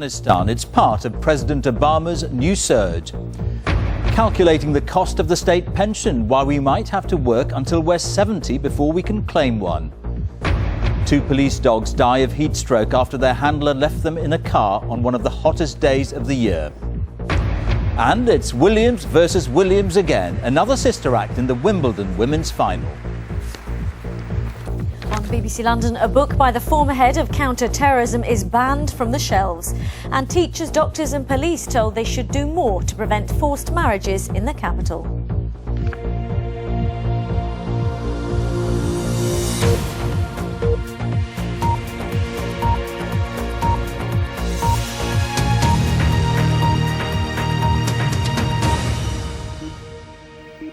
Afghanistan, it's part of President Obama's new surge. Calculating the cost of the state pension, why we might have to work until we're 70 before we can claim one. 2 police dogs die of heat stroke after their handler left them in a car on one of the hottest days of the year. And it's Williams versus Williams again, another sister act in the Wimbledon women's final. On BBC London, a book by the former head of counter-terrorism is banned from the shelves. And teachers, doctors and police told they should do more to prevent forced marriages in the capital.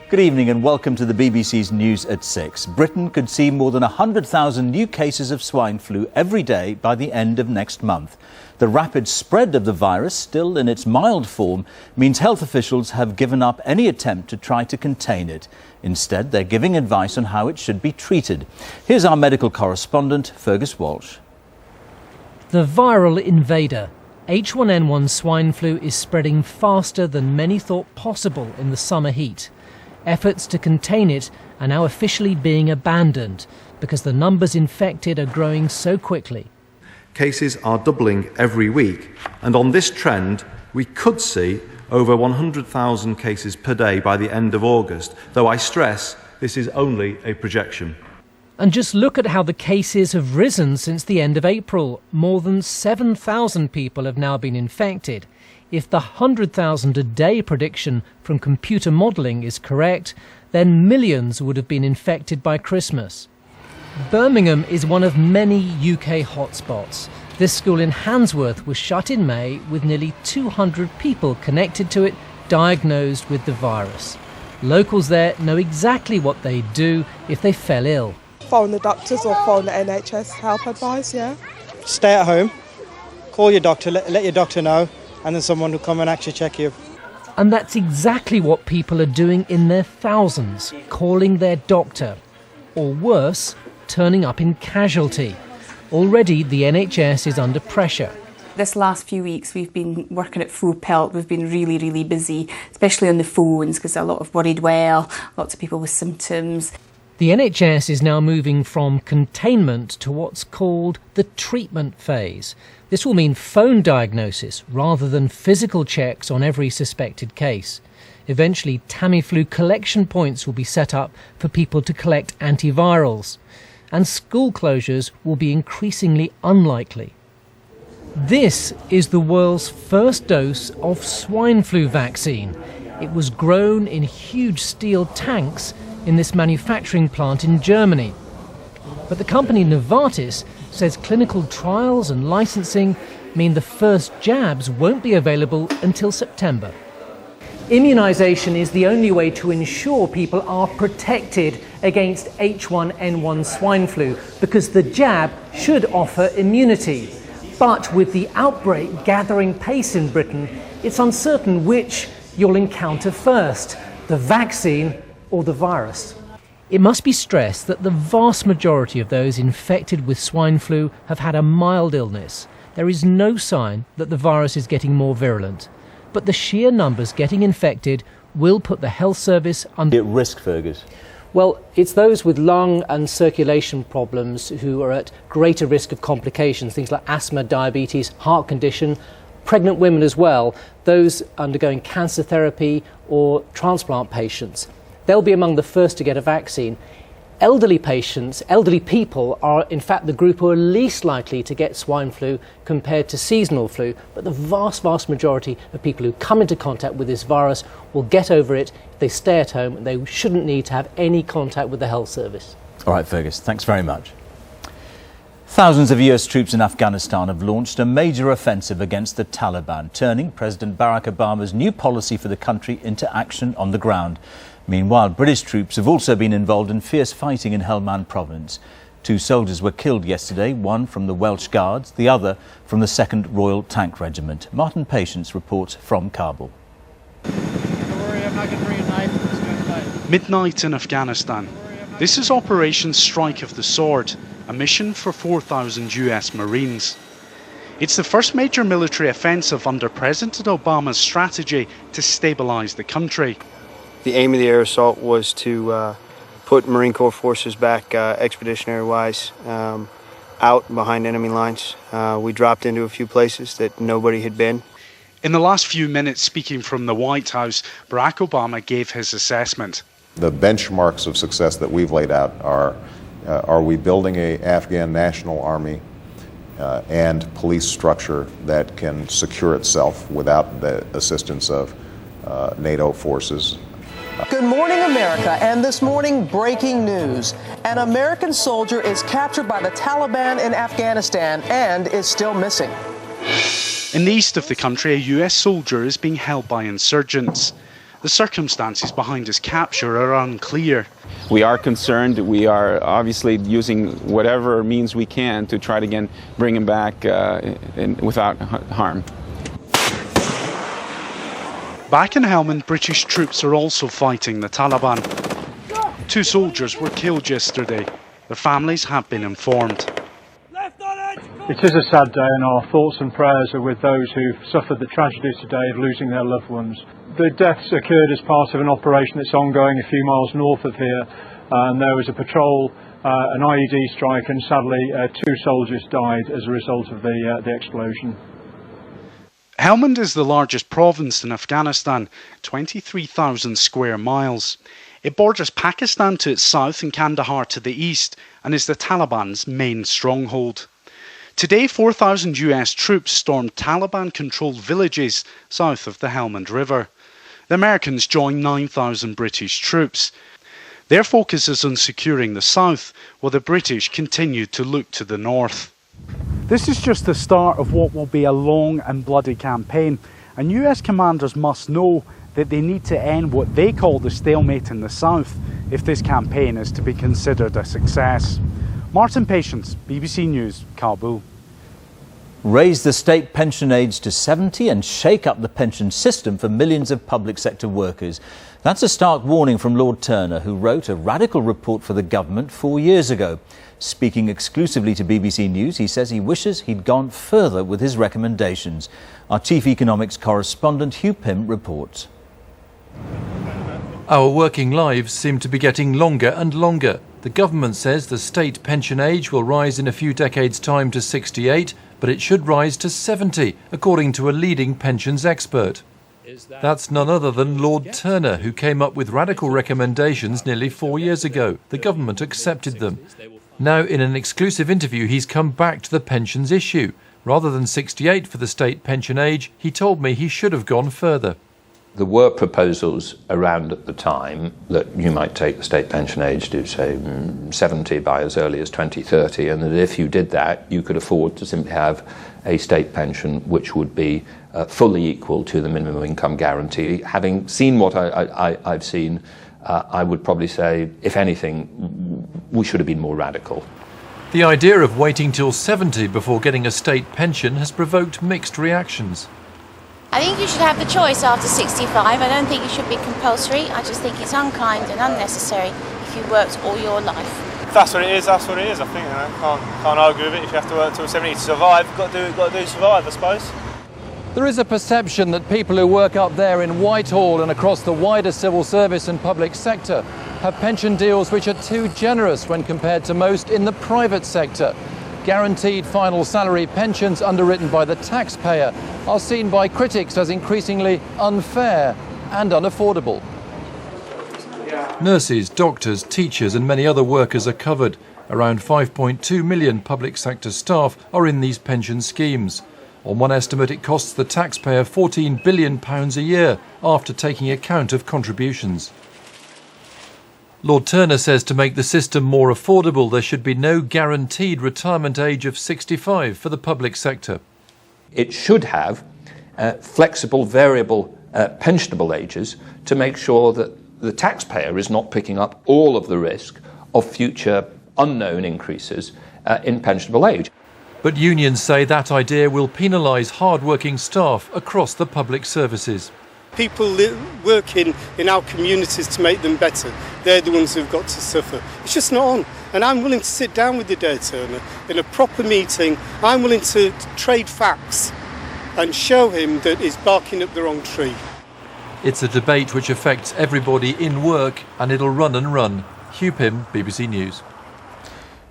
Good evening and welcome to the BBC's News at 6. Britain could see more than 100,000 new cases of swine flu every day by the end of next month. The rapid spread of the virus, still in its mild form, means health officials have given up any attempt to try to contain it. Instead, they're giving advice on how it should be treated. Here's our medical correspondent, Fergus Walsh. The viral invader, H1N1 swine flu, is spreading faster than many thought possible in the summer heat. Efforts to contain it are now officially being abandoned because the numbers infected are growing so quickly. Cases are doubling every week, and on this trend we could see over 100,000 cases per day by the end of August, though I stress this is only a projection. And just look at how the cases have risen since the end of April. More than 7,000 people have now been infected. If the 100,000 a day prediction from computer modelling is correct, then millions would have been infected by Christmas. Birmingham is one of many UK hotspots. This school in Handsworth was shut in May with nearly 200 people connected to it diagnosed with the virus. Locals there know exactly what they'd do if they fell ill. Phone the doctors or phone the NHS help advice, yeah? Stay at home, call your doctor, let your doctor know, and then someone will come and actually check you. And that's exactly what people are doing in their thousands, calling their doctor. Or worse, turning up in casualty. Already the NHS is under pressure. This last few weeks we've been working at full pelt. We've been really busy, especially on the phones, because a lot of worried well, lots of people with symptoms. The NHS is now moving from containment to what's called the treatment phase. This will mean phone diagnosis rather than physical checks on every suspected case. Eventually, Tamiflu collection points will be set up for people to collect antivirals. And school closures will be increasingly unlikely. This is the world's first dose of swine flu vaccine. It was grown in huge steel tanks in this manufacturing plant in Germany. But the company Novartis says clinical trials and licensing mean the first jabs won't be available until September. Immunisation is the only way to ensure people are protected against H1N1 swine flu because the jab should offer immunity. But with the outbreak gathering pace in Britain, it's uncertain which you'll encounter first, the vaccine or the virus. It must be stressed that the vast majority of those infected with swine flu have had a mild illness. There is no sign that the virus is getting more virulent. But the sheer numbers getting infected will put the health service under risk, Fergus. Well, it's those with lung and circulation problems who are at greater risk of complications, things like asthma, diabetes, heart condition, pregnant women as well, those undergoing cancer therapy or transplant patients. They'll be among the first to get a vaccine. Elderly patients, elderly people are in fact the group who are least likely to get swine flu compared to seasonal flu, but the vast majority of people who come into contact with this virus will get over it if they stay at home, and they shouldn't need to have any contact with the health service. All right, Fergus, thanks very much. Thousands of US troops in Afghanistan have launched a major offensive against the Taliban, turning President Barack Obama's new policy for the country into action on the ground. Meanwhile, British troops have also been involved in fierce fighting in Helmand province. 2 soldiers were killed yesterday, one from the Welsh Guards, the other from the 2nd Royal Tank Regiment. Martin Patience reports from Kabul. Midnight in Afghanistan. This is Operation Strike of the Sword, a mission for 4,000 US Marines. It's the first major military offensive under President Obama's strategy to stabilize the country. The aim of the air assault was to put Marine Corps forces back expeditionary-wise out behind enemy lines. We dropped into a few places that nobody had been. In the last few minutes speaking from the White House, Barack Obama gave his assessment. The benchmarks of success that we've laid out are we building an Afghan national army and police structure that can secure itself without the assistance of NATO forces. Good morning, America. And this morning, breaking news. An American soldier is captured by the Taliban in Afghanistan and is still missing. In the east of the country, a US soldier is being held by insurgents. The circumstances behind his capture are unclear. We are concerned. We are obviously using whatever means we can to try to again bring him back without harm. Back in Helmand, British troops are also fighting the Taliban. 2 soldiers were killed yesterday. Their families have been informed. It is a sad day, and our thoughts and prayers are with those who've suffered the tragedy today of losing their loved ones. The deaths occurred as part of an operation that's ongoing a few miles north of here, and there was a patrol, an IED strike, and sadly 2 soldiers died as a result of the explosion. Helmand is the largest province in Afghanistan, 23,000 square miles. It borders Pakistan to its south and Kandahar to the east, and is the Taliban's main stronghold. Today, 4,000 US troops stormed Taliban-controlled villages south of the Helmand River. The Americans joined 9,000 British troops. Their focus is on securing the south, while the British continue to look to the north. This is just the start of what will be a long and bloody campaign, and US commanders must know that they need to end what they call the stalemate in the south if this campaign is to be considered a success. Martin Patience, BBC News, Kabul. Raise the state pension age to 70 and shake up the pension system for millions of public sector workers. That's a stark warning from Lord Turner, who wrote a radical report for the government 4 years ago. Speaking exclusively to BBC News, he says he wishes he'd gone further with his recommendations. Our chief economics correspondent Hugh Pym reports. Our working lives seem to be getting longer and longer. The government says the state pension age will rise in a few decades' time to 68, but it should rise to 70, according to a leading pensions expert. That's none other than Lord Turner, who came up with radical recommendations nearly 4 years ago. The government accepted them. Now, in an exclusive interview, he's come back to the pensions issue. Rather than 68 for the state pension age, he told me he should have gone further. There were proposals around at the time that you might take the state pension age to, say, 70 by as early as 2030, and that if you did that, you could afford to simply have a state pension which would be fully equal to the minimum income guarantee. Having seen what I've seen, I would probably say, if anything, we should have been more radical. The idea of waiting till 70 before getting a state pension has provoked mixed reactions. I think you should have the choice after 65. I don't think it should be compulsory. I just think it's unkind and unnecessary if you've worked all your life. If that's what it is, that's what it is. I think can't argue with it. If you have to work till 70 to survive, you've got to do survive, I suppose. There is a perception that people who work up there in Whitehall and across the wider civil service and public sector have pension deals which are too generous when compared to most in the private sector. Guaranteed final salary pensions underwritten by the taxpayer are seen by critics as increasingly unfair and unaffordable. Nurses, doctors, teachers and many other workers are covered. Around 5.2 million public sector staff are in these pension schemes. On one estimate, it costs the taxpayer £14 billion a year after taking account of contributions. Lord Turner says to make the system more affordable, there should be no guaranteed retirement age of 65 for the public sector. It should have flexible, variable, pensionable ages to make sure that the taxpayer is not picking up all of the risk of future unknown increases in pensionable age. But unions say that idea will penalise hard-working staff across the public services. People working in our communities to make them better, they're the ones who've got to suffer. It's just not on. And I'm willing to sit down with the day turner in a proper meeting. I'm willing to trade facts and show him that he's barking up the wrong tree. It's a debate which affects everybody in work, and it'll run and run. Hugh Pym, BBC News.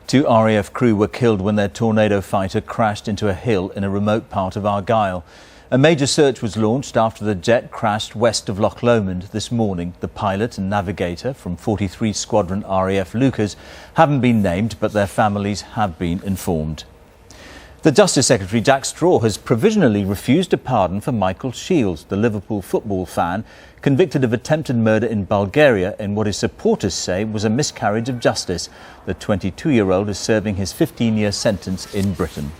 2 RAF crew were killed when their Tornado fighter crashed into a hill in a remote part of Argyll. A major search was launched after the jet crashed west of Loch Lomond this morning. The pilot and navigator from 43 Squadron RAF Lucas haven't been named, but their families have been informed. The Justice Secretary Jack Straw has provisionally refused a pardon for Michael Shields, the Liverpool football fan, convicted of attempted murder in Bulgaria in what his supporters say was a miscarriage of justice. The 22-year-old is serving his 15-year sentence in Britain.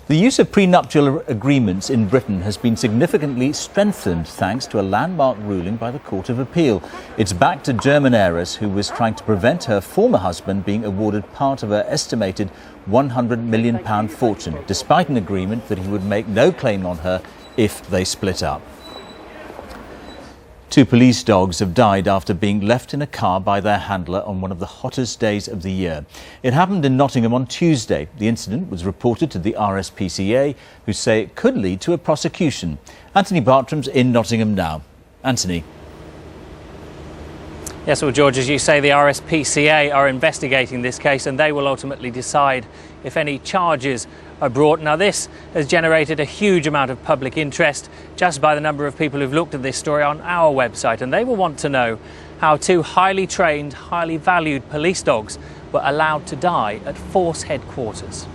The use of prenuptial agreements in Britain has been significantly strengthened thanks to a landmark ruling by the Court of Appeal. It's back to German heiress who was trying to prevent her former husband being awarded part of her estimated £100 million fortune, despite an agreement that he would make no claim on her if they split up. 2 police dogs have died after being left in a car by their handler on one of the hottest days of the year. It happened in Nottingham on Tuesday. The incident was reported to the RSPCA, who say it could lead to a prosecution. Anthony Bartram's in Nottingham now. Anthony. Yes, well, George, as you say, the RSPCA are investigating this case and they will ultimately decide if any charges are brought. Now, this has generated a huge amount of public interest just by the number of people who've looked at this story on our website, and they will want to know how 2 highly trained, highly valued police dogs were allowed to die at Force headquarters.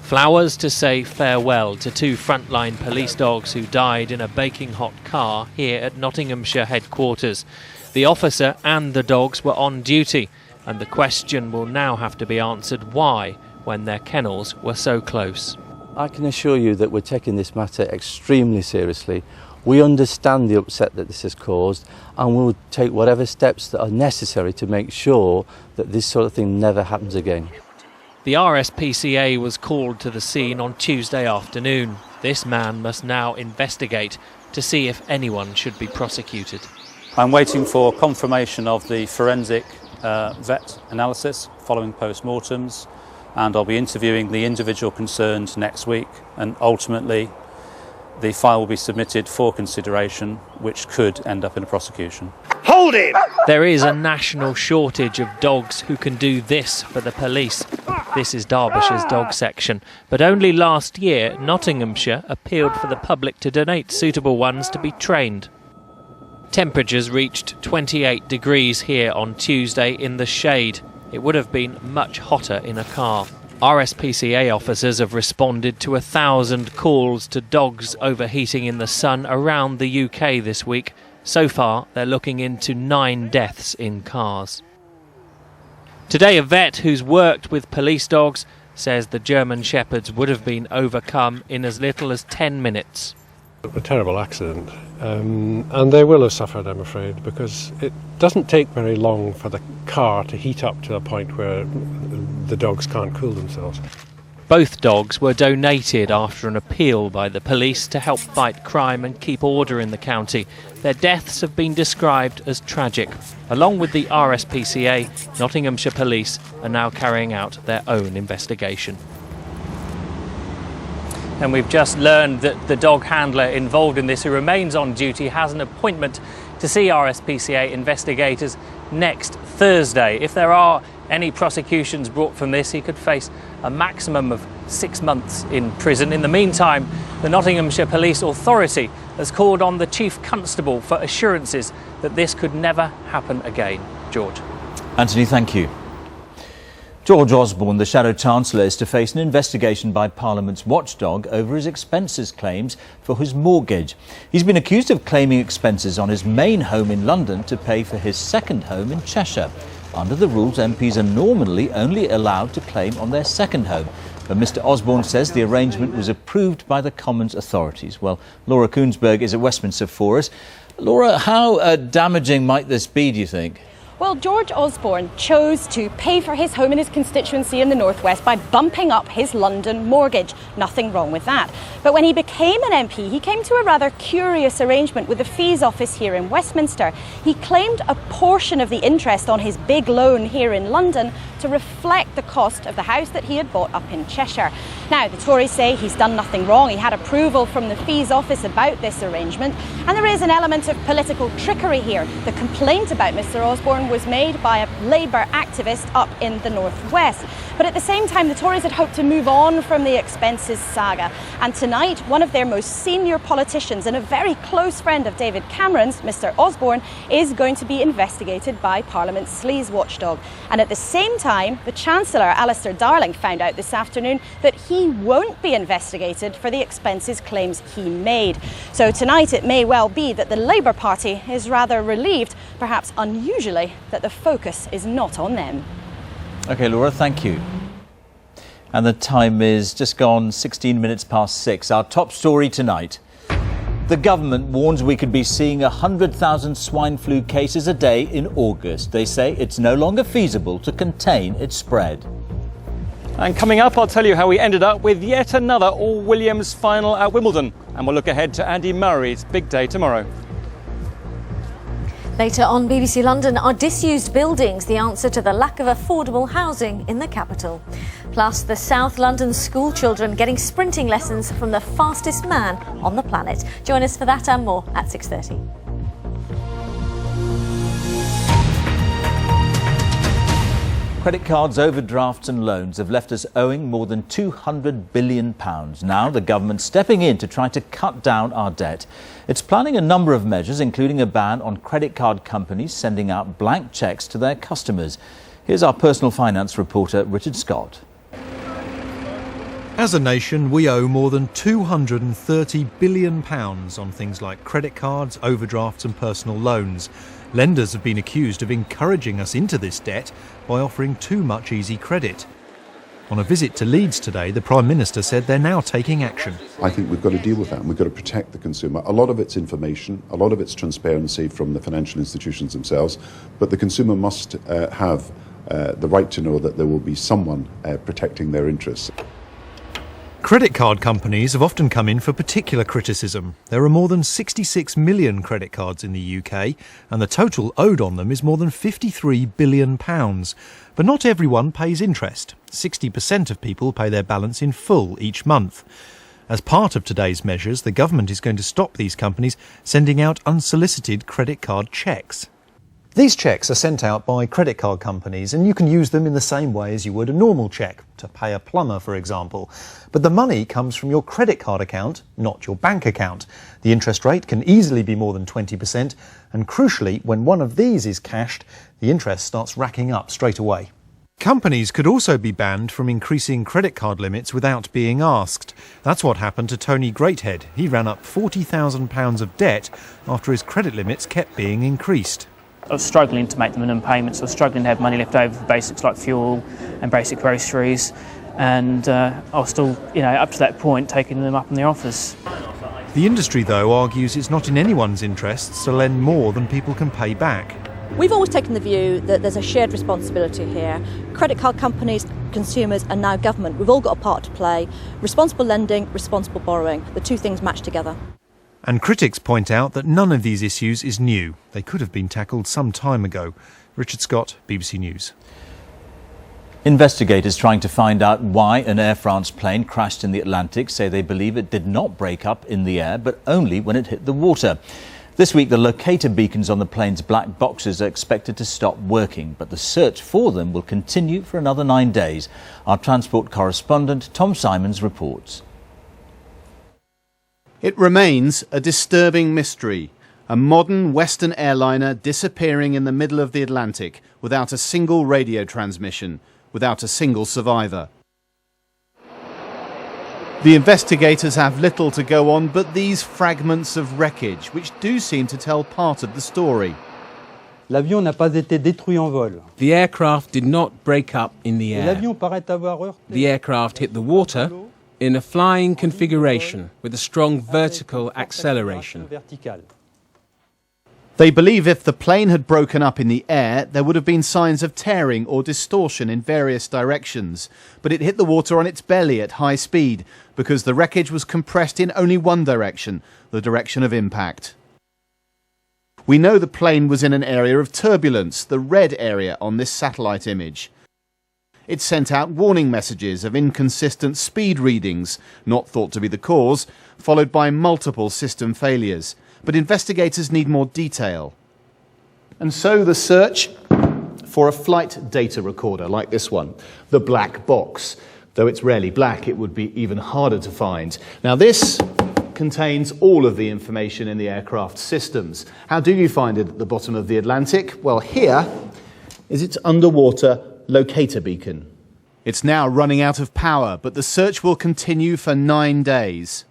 Flowers to say farewell to 2 frontline police dogs who died in a baking hot car here at Nottinghamshire headquarters. The officer and the dogs were on duty, and the question will now have to be answered why, when their kennels were so close. I can assure you that we're taking this matter extremely seriously. We understand the upset that this has caused, and we'll take whatever steps that are necessary to make sure that this sort of thing never happens again. The RSPCA was called to the scene on Tuesday afternoon. This man must now investigate to see if anyone should be prosecuted. I'm waiting for confirmation of the forensic vet analysis following post-mortems, and I'll be interviewing the individual concerned next week, and ultimately the file will be submitted for consideration, which could end up in a prosecution. Hold him! There is a national shortage of dogs who can do this for the police. This is Derbyshire's dog section. But only last year, Nottinghamshire appealed for the public to donate suitable ones to be trained. Temperatures reached 28 degrees here on Tuesday in the shade. It would have been much hotter in a car. RSPCA officers have responded to 1,000 calls to dogs overheating in the sun around the UK this week. So far, they're looking into 9 deaths in cars. Today, a vet who's worked with police dogs says the German Shepherds would have been overcome in as little as 10 minutes. A terrible accident, and they will have suffered, I'm afraid, because it doesn't take very long for the car to heat up to a point where the dogs can't cool themselves. Both dogs were donated after an appeal by the police to help fight crime and keep order in the county. Their deaths have been described as tragic. Along with the RSPCA, Nottinghamshire Police are now carrying out their own investigation. And we've just learned that the dog handler involved in this, who remains on duty, has an appointment to see RSPCA investigators next Thursday. If there are any prosecutions brought from this, he could face a maximum of 6 months in prison. In the meantime, the Nottinghamshire Police Authority has called on the Chief Constable for assurances that this could never happen again. George. Anthony, thank you. George Osborne, the Shadow Chancellor, is to face an investigation by Parliament's watchdog over his expenses claims for his mortgage. He's been accused of claiming expenses on his main home in London to pay for his second home in Cheshire. Under the rules, MPs are normally only allowed to claim on their second home. But Mr Osborne says the arrangement was approved by the Commons authorities. Well, Laura Koonsberg is at Westminster for us. Laura, how damaging might this be, do you think? Well, George Osborne chose to pay for his home in his constituency in the Northwest by bumping up his London mortgage. Nothing wrong with that. But when he became an MP, he came to a rather curious arrangement with the Fees Office here in Westminster. He claimed a portion of the interest on his big loan here in London to reflect the cost of the house that he had bought up in Cheshire. Now, the Tories say he's done nothing wrong. He had approval from the Fees Office about this arrangement, and there is an element of political trickery here. The complaint about Mr Osborne was made by a Labour activist up in the Northwest. But at the same time, the Tories had hoped to move on from the expenses saga. And tonight, one of their most senior politicians and a very close friend of David Cameron's, Mr Osborne, is going to be investigated by Parliament's sleaze watchdog. And at the same time, the Chancellor, Alistair Darling, found out this afternoon that he won't be investigated for the expenses claims he made. So tonight it may well be that the Labour Party is rather relieved, perhaps unusually, that the focus is not on them. OK, Laura, thank you. And the time is just gone 16 minutes past 6. Our top story tonight. The government warns we could be seeing 100,000 swine flu cases a day in August. They say it's no longer feasible to contain its spread. And coming up, I'll tell you how we ended up with yet another all-Williams final at Wimbledon. And we'll look ahead to Andy Murray's big day tomorrow. Later on BBC London, are disused buildings the answer to the lack of affordable housing in the capital? Plus, the South London school children getting sprinting lessons from the fastest man on the planet. Join us for that and more at 6:30. Credit cards, overdrafts and loans have left us owing more than £200 billion. Now the government's stepping in to try to cut down our debt. It's planning a number of measures, including a ban on credit card companies sending out blank cheques to their customers. Here's our personal finance reporter, Richard Scott. As a nation, we owe more than £230 billion on things like credit cards, overdrafts and personal loans. Lenders have been accused of encouraging us into this debt by offering too much easy credit. On a visit to Leeds today, the Prime Minister said they're now taking action. I think we've got to deal with that and we've got to protect the consumer. A lot of it's information, a lot of it's transparency from the financial institutions themselves, but the consumer must have the right to know that there will be someone protecting their interests. Credit card companies have often come in for particular criticism. There are more than 66 million credit cards in the UK, and the total owed on them is more than £53 billion. But not everyone pays interest. 60% of people pay their balance in full each month. As part of today's measures, the government is going to stop these companies sending out unsolicited credit card cheques. These cheques are sent out by credit card companies, and you can use them in the same way as you would a normal cheque, to pay a plumber, for example. But the money comes from your credit card account, not your bank account. The interest rate can easily be more than 20%, and crucially, when one of these is cashed, the interest starts racking up straight away. Companies could also be banned from increasing credit card limits without being asked. That's what happened to Tony Greathead. He ran up £40,000 of debt after his credit limits kept being increased. I was struggling to make the minimum payments. I was struggling to have money left over for basics like fuel and basic groceries, and I was still, up to that point, taking them up in the offers. The industry, though, argues it's not in anyone's interests to lend more than people can pay back. We've always taken the view that there's a shared responsibility here. Credit card companies, consumers and now government, we've all got a part to play. Responsible lending, responsible borrowing. The two things match together. And critics point out that none of these issues is new. They could have been tackled some time ago. Richard Scott, BBC News. Investigators trying to find out why an Air France plane crashed in the Atlantic say they believe it did not break up in the air, but only when it hit the water. This week, the locator beacons on the plane's black boxes are expected to stop working, but the search for them will continue for another 9 days. Our transport correspondent, Tom Simons, reports. It remains a disturbing mystery. A modern Western airliner disappearing in the middle of the Atlantic without a single radio transmission, without a single survivor. The investigators have little to go on but these fragments of wreckage, which do seem to tell part of the story. L'avion n'a pas été détruit en vol. The aircraft did not break up in the air. L'avion paraît avoir heurté. The aircraft hit the water in a flying configuration with a strong vertical acceleration. They believe if the plane had broken up in the air, there would have been signs of tearing or distortion in various directions. But it hit the water on its belly at high speed because the wreckage was compressed in only one direction, the direction of impact. We know the plane was in an area of turbulence, the red area on this satellite image. It sent out warning messages of inconsistent speed readings, not thought to be the cause, followed by multiple system failures. But investigators need more detail. And so the search for a flight data recorder like this one, the black box. Though it's rarely black, it would be even harder to find. Now this contains all of the information in the aircraft systems. How do you find it at the bottom of the Atlantic? Well, here is its underwater locator beacon. It's now running out of power, but the search will continue for 9 days.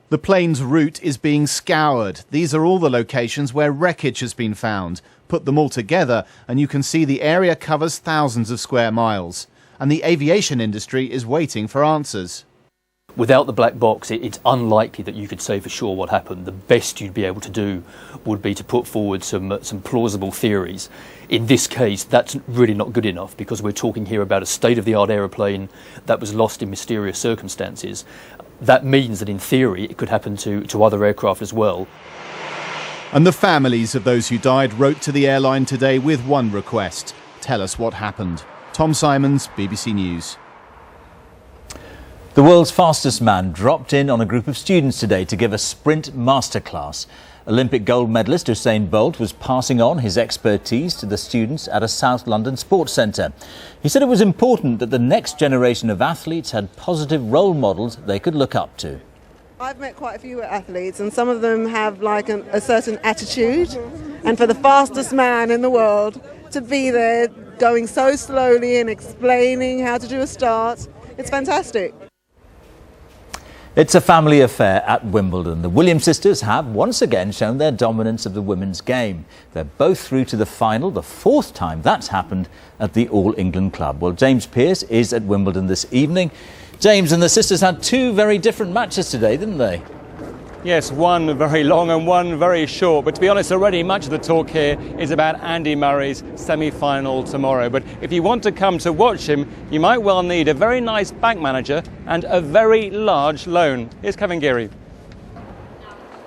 The plane's route is being scoured. These are all the locations where wreckage has been found. Put them all together and you can see the area covers thousands of square miles. And the aviation industry is waiting for answers. Without the black box, it's unlikely that you could say for sure what happened. The best you'd be able to do would be to put forward some plausible theories. In this case, that's really not good enough because we're talking here about a state-of-the-art aeroplane that was lost in mysterious circumstances. That means that in theory it could happen to other aircraft as well. And the families of those who died wrote to the airline today with one request: tell us what happened. Tom Simons, BBC News. The world's fastest man dropped in on a group of students today to give a sprint masterclass. Olympic gold medalist Usain Bolt was passing on his expertise to the students at a South London sports centre. He said it was important that the next generation of athletes had positive role models they could look up to. I've met quite a few athletes and some of them have like a certain attitude, and for the fastest man in the world to be there going so slowly and explaining how to do a start, it's fantastic. It's a family affair at Wimbledon. The Williams sisters have once again shown their dominance of the women's game. They're both through to the final, the fourth time that's happened at the All England Club. Well, James Pearce is at Wimbledon this evening. James, and the sisters had two very different matches today, didn't they? Yes, one very long and one very short. But to be honest, already much of the talk here is about Andy Murray's semi-final tomorrow. But if you want to come to watch him, you might well need a very nice bank manager and a very large loan. Here's Kevin Geary.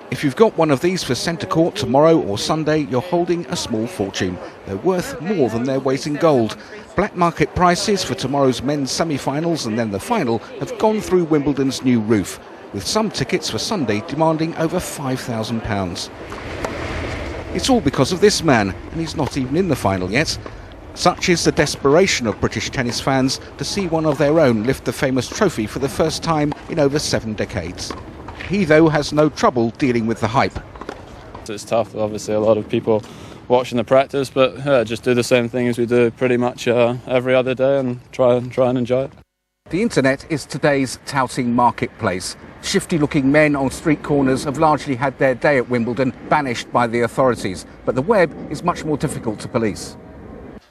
If you've got one of these for centre court tomorrow or Sunday, you're holding a small fortune. They're worth more than their weight in gold. Black market prices for tomorrow's men's semi-finals and then the final have gone through Wimbledon's new roof, with some tickets for Sunday demanding over £5,000. It's all because of this man, and he's not even in the final yet. Such is the desperation of British tennis fans to see one of their own lift the famous trophy for the first time in over 7 decades. He, though, has no trouble dealing with the hype. It's tough, obviously, a lot of people watching the practice, but just do the same thing as we do pretty much every other day and try and enjoy it. The internet is today's touting marketplace. Shifty-looking men on street corners have largely had their day at Wimbledon banished by the authorities, but the web is much more difficult to police.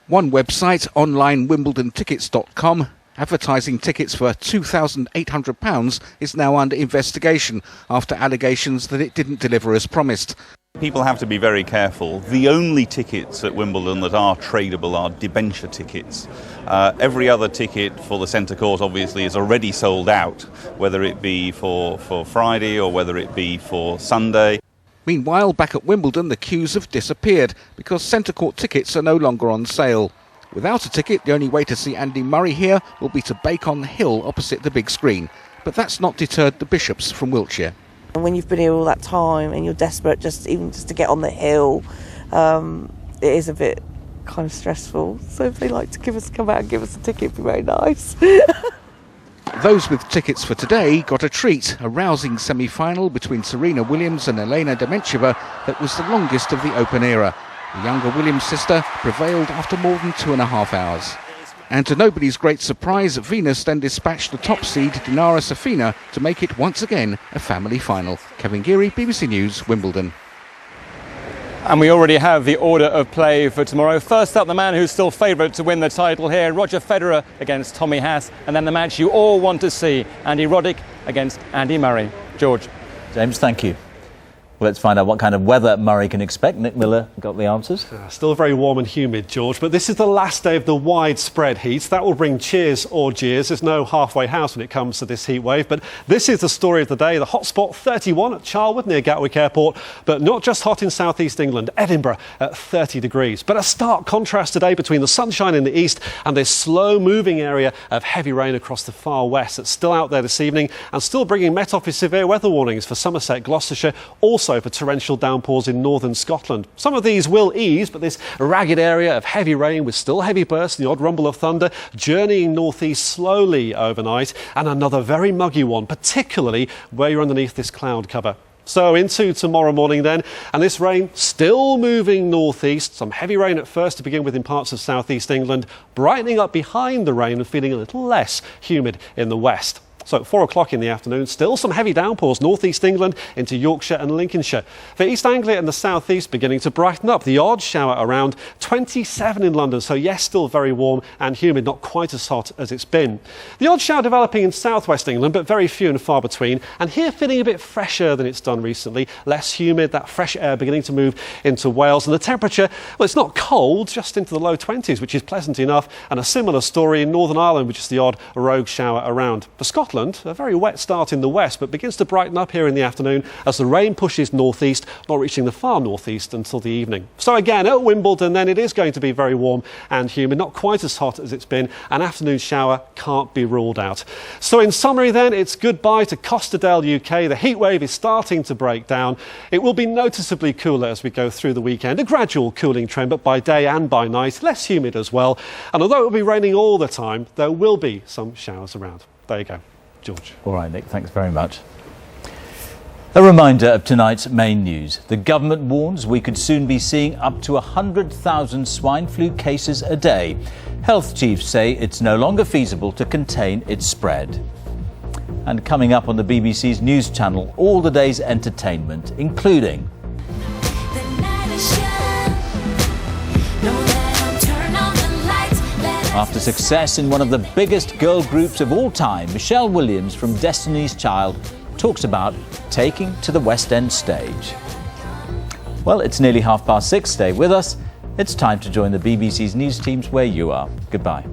One website, onlinewimbledontickets.com, advertising tickets for £2,800, is now under investigation after allegations that it didn't deliver as promised. People have to be very careful. The only tickets at Wimbledon that are tradable are debenture tickets. Every other ticket for the centre court obviously is already sold out, whether it be for Friday or whether it be for Sunday. Meanwhile, back at Wimbledon, the queues have disappeared because centre court tickets are no longer on sale. Without a ticket, the only way to see Andy Murray here will be to bake on the hill opposite the big screen. But that's not deterred the Bishops from Wiltshire. And when you've been here all that time and you're desperate just to get on the hill, it is a bit kind of stressful. So if they like to come out and give us a ticket, it'd be very nice. Those with tickets for today got a treat, a rousing semi-final between Serena Williams and Elena Dementcheva that was the longest of the Open era. The younger Williams sister prevailed after more than 2.5 hours. And to nobody's great surprise, Venus then dispatched the top seed Dinara Safina to make it once again a family final. Kevin Geary, BBC News, Wimbledon. And we already have the order of play for tomorrow. First up, the man who's still favourite to win the title here, Roger Federer against Tommy Haas. And then the match you all want to see, Andy Roddick against Andy Murray. George. James, thank you. Well, let's find out what kind of weather Murray can expect. Nick Miller got the answers. Still very warm and humid, George, but this is the last day of the widespread heat. That will bring cheers or jeers. There's no halfway house when it comes to this heat wave, but this is the story of the day. The hotspot 31 at Charwood near Gatwick Airport, but not just hot in southeast England. Edinburgh at 30 degrees. But a stark contrast today between the sunshine in the east and this slow-moving area of heavy rain across the far west that's still out there this evening and still bringing Met Office severe weather warnings for Somerset, Gloucestershire, also for torrential downpours in northern Scotland. Some of these will ease, but this ragged area of heavy rain with still heavy bursts and the odd rumble of thunder journeying northeast slowly overnight, and another very muggy one, particularly where you're underneath this cloud cover. So into tomorrow morning then, and this rain still moving northeast. Some heavy rain at first to begin with in parts of southeast England, brightening up behind the rain and feeling a little less humid in the west. So 4 o'clock in the afternoon, still some heavy downpours northeast England into Yorkshire and Lincolnshire. For East Anglia and the southeast beginning to brighten up. The odd shower around 27 in London, so yes, still very warm and humid, not quite as hot as it's been. The odd shower developing in southwest England, but very few and far between. And here feeling a bit fresher than it's done recently, less humid, that fresh air beginning to move into Wales. And the temperature, well, it's not cold, just into the low 20s, which is pleasant enough. And a similar story in Northern Ireland, which is the odd rogue shower around. For Scotland, a very wet start in the west, but begins to brighten up here in the afternoon as the rain pushes northeast, not reaching the far northeast until the evening. So again, at Wimbledon, then it is going to be very warm and humid, not quite as hot as it's been. An afternoon shower can't be ruled out. So in summary then, it's goodbye to Costa del UK. The heat wave is starting to break down. It will be noticeably cooler as we go through the weekend. A gradual cooling trend, but by day and by night, less humid as well. And although it will be raining all the time, there will be some showers around. There you go. George. All right, Nick, thanks very much. A reminder of tonight's main news. The government warns we could soon be seeing up to 100,000 swine flu cases a day. Health chiefs say it's no longer feasible to contain its spread. And coming up on the BBC's news channel, all the day's entertainment, including after success in one of the biggest girl groups of all time, Michelle Williams from Destiny's Child talks about taking to the West End stage. Well, it's nearly 6:30. Stay with us. It's time to join the BBC's news teams where you are. Goodbye.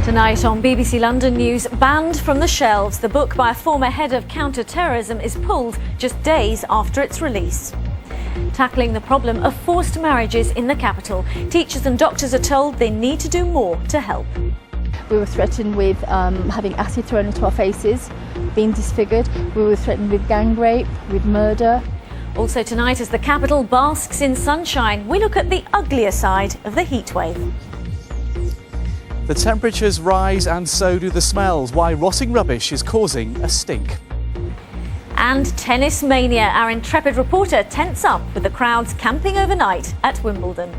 Tonight on BBC London News, Banned from the Shelves, the book by a former head of counter-terrorism is pulled just days after its release. Tackling the problem of forced marriages in the capital, teachers and doctors are told they need to do more to help. We were threatened with having acid thrown into our faces, being disfigured. We were threatened with gang rape, with murder. Also tonight, as the capital basks in sunshine, we look at the uglier side of the heatwave. The temperatures rise and so do the smells. Why rotting rubbish is causing a stink. And tennis mania. Our intrepid reporter tents up with the crowds camping overnight at Wimbledon.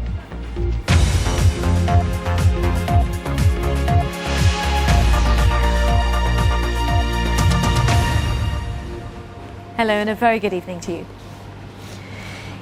Hello and a very good evening to you.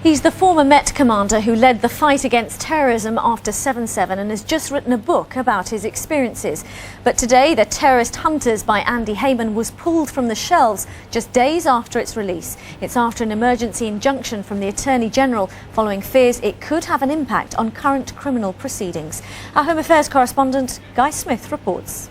He's the former Met commander who led the fight against terrorism after 7/7 and has just written a book about his experiences. But today, The Terrorist Hunters by Andy Heyman was pulled from the shelves just days after its release. It's after an emergency injunction from the Attorney General following fears it could have an impact on current criminal proceedings. Our Home Affairs correspondent Guy Smith reports.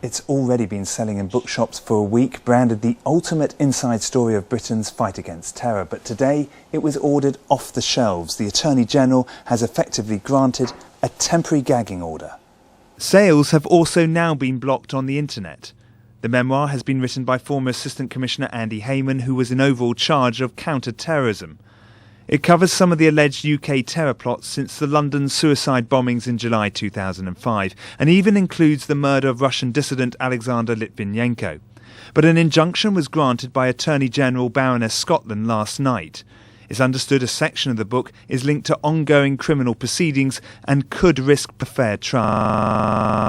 It's already been selling in bookshops for a week, branded the ultimate inside story of Britain's fight against terror. But today, it was ordered off the shelves. The Attorney General has effectively granted a temporary gagging order. Sales have also now been blocked on the internet. The memoir has been written by former Assistant Commissioner Andy Heyman, who was in overall charge of counter-terrorism. It covers some of the alleged UK terror plots since the London suicide bombings in July 2005, and even includes the murder of Russian dissident Alexander Litvinenko. But an injunction was granted by Attorney General Baroness Scotland last night. It's understood a section of the book is linked to ongoing criminal proceedings and could risk a fair trial.